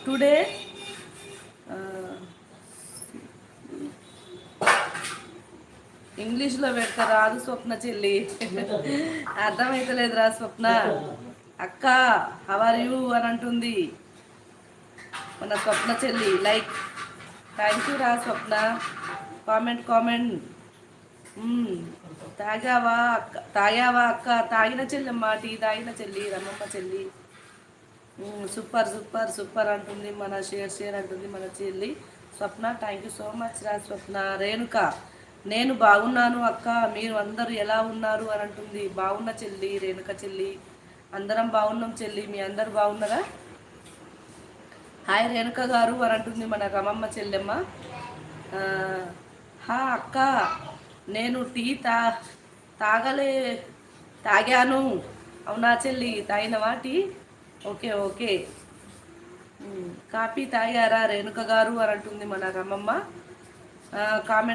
Today ఇంగ్లీష్లో పెడతా రాదు స్వప్న చెల్లి. అర్థమైతలేదురా స్వప్న. అక్క హౌ ఆర్ యూ అని అంటుంది మన స్వప్న చెల్లి. లైక్ థ్యాంక్ యూ రా స్వప్న. కామెంట్. తాగావా అక్క? తాగావా అక్క? తాగిన చెల్లెమ్మ, టీ తాగిన చెల్లి, రమ్మమ్మ చెల్లి. సూపర్ అంటుంది మన షేర్ అంటుంది మన చెల్లి స్వప్న. థ్యాంక్ యూ సో మచ్ రా స్వప్న. రేణుక నేను బాగున్నాను అక్క, మీరు అందరూ ఎలా ఉన్నారు అని అంటుంది. బాగున్న చెల్లి రేణుక చెల్లి. అందరం బాగున్నాం చెల్లి, మీ అందరు బాగున్నారా? హాయ్ రేణుక గారు అని అంటుంది మన రమమ్మ చెల్లెమ్మ. హా అక్క నేను టీ తాగాను. అవునా చెల్లి, తాగినవా టీ? ఓకే. కాఫీ తాగారా రేణుక గారు అని అంటుంది మన రమమ్మ. కామెంట్